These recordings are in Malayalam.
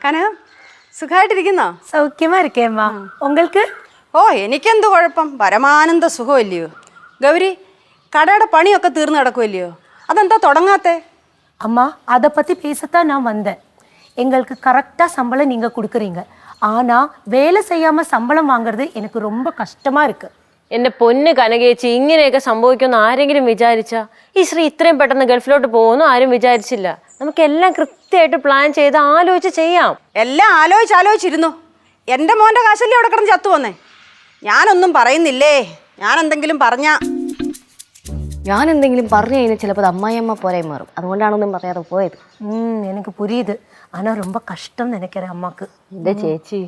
കനകം സുഖമായിട്ടിരിക്കുന്നോ? സൗഖ്യമാ ഇരിക്കേമ്മ. ഉങ്ങൾക്ക്? ഓ എനിക്കെന്ത് കുഴപ്പം, പരമാനന്ദ സുഖമല്ലയോ. ഗൗരി, കടയുടെ പണിയൊക്കെ തീർന്നു കിടക്കുമല്ലയോ, അതെന്താ തുടങ്ങാത്തെ? அம்மா அதை பற்றி பேசத்தான் நான் வந்தேன். எங்களுக்கு கரெக்டாக சம்பளம் நீங்கள் கொடுக்குறீங்க, ஆனால் வேலை செய்யாமல் சம்பளம் வாங்குறது எனக்கு ரொம்ப கஷ்டமாக இருக்குது. എന്റെ പൊന്ന് കനകേച്ചി, ഇങ്ങനെയൊക്കെ സംഭവിക്കുമെന്ന് ആരെങ്കിലും വിചാരിച്ചാ? ഈ ശ്രീ ഇത്രയും പെട്ടെന്ന് ഗൾഫിലോട്ട് പോകുമെന്ന് ആരും വിചാരിച്ചില്ല. നമുക്കെല്ലാം കൃത്യമായിട്ട് പ്ലാൻ ചെയ്ത് ആലോചിച്ച് ചെയ്യാം. എല്ലാം ആലോചിച്ചിരുന്നു. എൻ്റെ മോൻ്റെ കാശല്ലേ അവിടെ കിടന്ന് ചത്തു വന്നേ. ഞാനൊന്നും പറയുന്നില്ലേ, ഞാൻ എന്തെങ്കിലും കഴിഞ്ഞാൽ ചിലപ്പോൾ അത് അമ്മായിയമ്മ പോരായി മാറും. അതുകൊണ്ടാണൊന്നും പറയാതെ പോയത്. എനിക്ക് പുരിയുത്. ஆனால் ரொம்ப கஷ்டம் நினைக்கிறேன் അമ്മക്ക്. എന്റെ ചേച്ചി,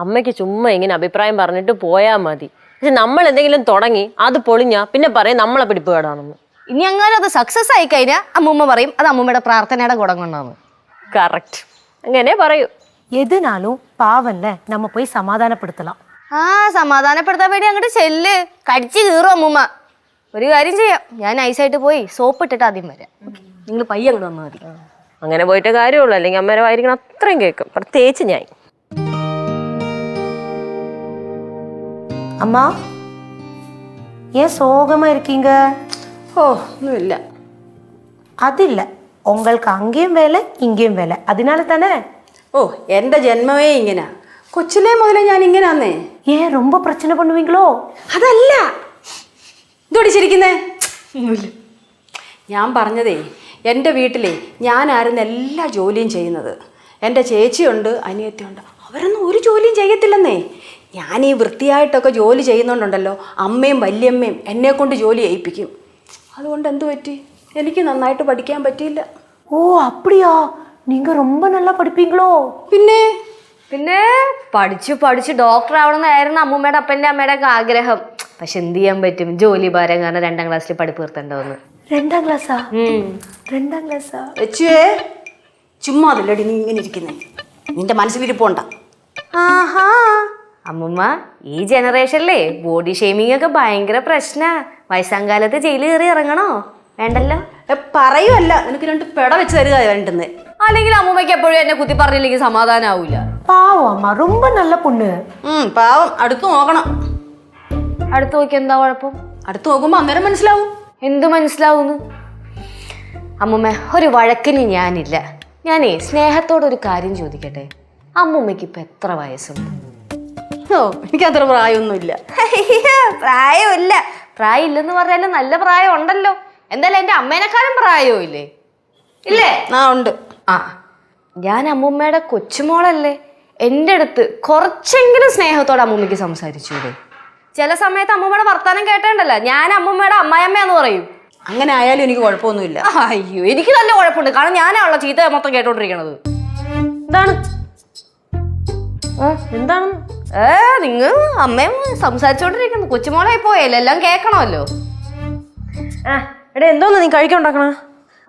അമ്മയ്ക്ക് ചുമ്മാ ഇങ്ങനെ അഭിപ്രായം പറഞ്ഞിട്ട് പോയാൽ മതി. പക്ഷെ നമ്മൾ എന്തെങ്കിലും തുടങ്ങി അത് പൊളിഞ്ഞാ പിന്നെ പറയും നമ്മളെ പിടിപ്പ് കേടാണെന്ന്. ഇനി അങ്ങനെ അത് സക്സസ് ആയി കഴിഞ്ഞാൽ അമ്മൂമ്മ പറയും അത് അമ്മൂമ്മയുടെ പ്രാർത്ഥനയുടെ ഗുണം കൊണ്ടാണ്. കറക്റ്റ്, അങ്ങനെ പറയൂ. எதுனாலும் பாவம்ல, நம்ம போய் சமாதானப்படுத்தலாம். സമാധാനപ്പെടുത്താൻ വേണ്ടി അങ്ങോട്ട് ചെല്ല്, കടിച്ചു കീറും അമ്മൂമ്മ. ഒരു കാര്യം ചെയ്യാം, ഞാൻ നൈസായിട്ട് പോയി സോപ്പ് ഇട്ടിട്ട് ആദ്യം വരാം. നിങ്ങൾ പയ്യെ അങ്ങോട്ട് വന്നാൽ മതി. അങ്ങനെ പോയിട്ട് കാര്യമുള്ളൂ, അല്ലെങ്കിൽ അമ്മേരെ വായിരിക്കണം അത്രയും കേൾക്കും, പ്രത്യേകിച്ച് ഞാൻ. அம்மா ஏன் சோகமா இருக்கீங்க? ഓ ഒന്നുമില്ല. അതില്ല, உங்களுக்கு அங்கேயும் வேலை இங்கேயும் வேலை, அதனால தானே. ഓ എൻ്റെ ജന്മമേ ഇങ്ങനെ, കൊച്ചിലേ മുതലേ ഞാൻ ഇങ്ങനാന്നേ. ஏன் ரொம்ப பிரச்சனை பண்ணுவீங்களோ? അതല്ല, ഇതോടിച്ചിരിക്കുന്നേ. ഞാൻ പറഞ്ഞതേ, എൻ്റെ വീട്ടിലെ ഞാനായിരുന്നു എല്ലാ ജോലിയും ചെയ്യുന്നത്. എൻ്റെ ചേച്ചിയുണ്ട്, അനിയത്തിയുണ്ട്, അവരൊന്നും ഒരു ജോലിയും ചെയ്യത്തില്ലെന്നേ. ഞാൻ ഈ വൃത്തിയായിട്ടൊക്കെ ജോലി ചെയ്യുന്നുണ്ടല്ലോ, അമ്മയും വല്യമ്മയും എന്നെ കൊണ്ട് ജോലി ചെയ്യിപ്പിക്കും. അതുകൊണ്ട് എന്തു പറ്റി, എനിക്ക് നന്നായിട്ട് പഠിക്കാൻ പറ്റിയില്ല. ഓ அப்படியா, நீங்க ரொம்ப நல்லா படிப்பீங்களோ? പിന്നെ പഠിച്ച് ഡോക്ടർ ആവണമെന്നായിരുന്നു അമ്മൂമ്മയുടെ അപ്പൻ്റെ അമ്മയുടെ ഒക്കെ ആഗ്രഹം. പക്ഷെ എന്ത് ചെയ്യാൻ പറ്റും, ജോലി ഭാരം കാരണം 2ാം ക്ലാസ്സിൽ പഠിപ്പ് നിർത്തേണ്ടതെന്ന്. 2ാം ക്ലാസ്സാ? 2ാം ക്ലാസ്സാ? ചുമ്മാ അതില്ലടി നീ ഇങ്ങനെ ഇരിക്കുന്നേ, നിന്റെ മനസ്സിലിരിപ്പോണ്ട. ആഹാ അമ്മൂമ്മ, ഈ ജനറേഷനിലെ ബോഡി ഷെയ്മിങ് ഒക്കെ ഭയങ്കര പ്രശ്നാ. വയസ്സാം കാലത്ത് ജയിലിൽ കയറി ഇറങ്ങണോ? വേണ്ടല്ലോ. പറയുമല്ല, നിനക്ക് 2 പെട വെച്ച് തരുക വേണ്ടുന്നേ. അല്ലെങ്കിൽ അമ്മൂമ്മയ്ക്ക് എപ്പോഴും എന്നെ കുത്തി പറഞ്ഞില്ലെങ്കിൽ സമാധാനം ആവൂല. പാവം അമ്മ, ரொம்ப നല്ല പൊണ്ണ്. പാവം, അടുത്ത് നോക്കണം. അടുത്ത് നോക്കി എന്താ കുഴപ്പം? അടുത്ത് നോക്കുമ്പോ അന്നേരം മനസ്സിലാവും. എന്ത് മനസ്സിലാവുന്നു? അമ്മൂമ്മ, ഒരു വഴക്കിന് ഞാനില്ല. ഞാനേ സ്നേഹത്തോടൊരു കാര്യം ചോദിക്കട്ടെ, അമ്മൂമ്മയ്ക്ക് ഇപ്പൊ എത്ര വയസ്സുണ്ട്? ഓ എനിക്കത്ര പ്രായമൊന്നുമില്ല. പ്രായമില്ല, പ്രായം ഇല്ലെന്ന് പറഞ്ഞാലും നല്ല പ്രായം ഉണ്ടല്ലോ. എന്തായാലും എന്റെ അമ്മേനെക്കാളും പ്രായവും ഇല്ലേ? ഇല്ലേ? ഉണ്ട്. ഞാൻ അമ്മൂമ്മയുടെ കൊച്ചുമോളല്ലേ. എൻ്റെ അടുത്ത് കുറച്ചെങ്കിലും സ്നേഹത്തോടെ അമ്മൂമ്മയ്ക്ക് സംസാരിച്ചൂടെ? ചില സമയത്ത് അമ്മൂമ്മയുടെ വർത്താനം കേട്ടേണ്ടല്ലോ, ഞാൻ അമ്മൂമ്മയുടെ അമ്മായിയമ്മയാന്ന് പറയും. അങ്ങനെ ആയാലും എനിക്ക് കുഴപ്പമൊന്നുമില്ല. അയ്യോ, എനിക്ക് നല്ല കുഴപ്പമുണ്ട്. കാരണം ഞാനാണല്ലോ ചീത്ത മൊത്തം കേട്ടോണ്ടിരിക്കണത്. എന്താണ് നിങ്ങൾ അമ്മയും സംസാരിച്ചോണ്ടിരിക്കുന്നു, കൊച്ചുമോളായി പോയല്ലോ, എല്ലാം കേൾക്കണമല്ലോ. എടേ, എന്തോന്ന് നീ കഴിക്കാൻ ഉണ്ടാക്കണ?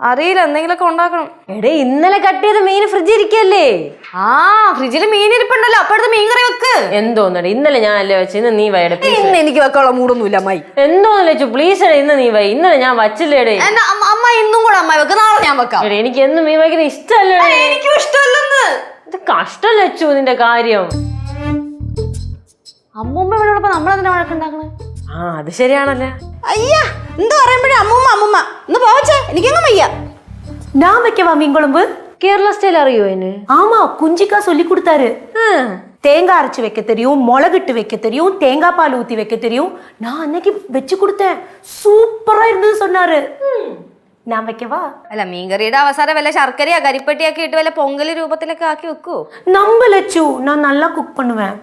അറിയില്ല, എന്തെങ്കിലുമൊക്കെ ഉണ്ടാക്കണം. എടേ, ഇന്നലെ കട്ട് ചെയ്ത മീൻ ഫ്രിഡ്ജിൽ ഇരിക്കല്ലേ? ഫ്രിഡ്ജിൽ മീൻ ഇരിപ്പുണ്ടല്ലോ, അപ്പോഴത്തെ മീൻ കറി വെക്ക്. എന്തോന്നടേ, ഇന്നലെ ഞാനല്ലേ വെച്ച്, ഇന്ന് നീ വൈ. ഇന്ന് എനിക്ക് വെക്കാനുള്ള മൂടൊന്നുമില്ല അമ്മായി. എന്തോന്നല്ലേ വെച്ചു, പ്ലീസ് എടേ, ഇന്ന് നീ വൈ. ഇന്നലെ ഞാൻ വച്ചില്ലേടേ. അമ്മ ഇന്നും കൂടെ അമ്മായി വെക്ക്, നാളെ ഞാൻ വെക്കാം. എടേ, എനിക്ക് എന്നും മീൻ വയ്ക്കുന്ന ഇഷ്ടല്ലേ? എനിക്കും ഇഷ്ടമല്ലെന്ന്. ഇത് കഷ്ടല്ലേ വെച്ചു നിന്റെ കാര്യം. അമ്മൂമ്മ വീടോടൊപ്പം നമ്മളെന്തിനാ വഴക്കുണ്ടാക്കണേ? അത് ശരിയാണല്ലേ. അയ്യാ, എന്ത് പറയുമ്പോഴേ അമ്മൂമ്മ ഒന്ന് പോവച്ചേ, എനിക്കൊന്നും വയ്യ. நான் வைக்கவா மீன் குழம்பு? കേരള സ്റ്റൈൽ അറിയോ അതിന്? ஆமா, குஞ்சிக்கா சொல்லி கொடுத்தாரு. தேங்காய் அரைச்சு வைக்க தெரியும், மிளகிட்டு வைக்க தெரியும், தேங்காய் பால் ஊத்தி வைக்க தெரியும். நான் அன்னைக்கு வச்சு கொடுத்தேன், சூப்பரா இருந்தது சொன்னாரு. நான் வைக்கவா? അല്ല, മീൻകറിയുടെ അവസാനം വല്ല ശർക്കരയോ കരിപ്പട്ടിയൊക്കെ ഇട്ട് വല്ല പൊങ്കൽ രൂപത്തിലൊക്കെ ആക്കി വെക്കൂ. நம்ப லட்சு, நான் நல்லா குக் பண்ணுவேன்.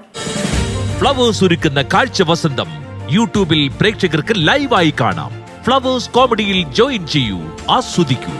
ഫ്ലവേഴ്സ് ഒരുക്കുന്ന കാഴ്ച വസന്തം യൂട്യൂബിൽ പ്രേക്ഷകർക്ക് ലൈവായി കാണാം. ഫ്ലവേഴ്സ് കോമഡിയിൽ ജോയിൻ ചെയ്യൂ, ആസ്വദിക്കൂ.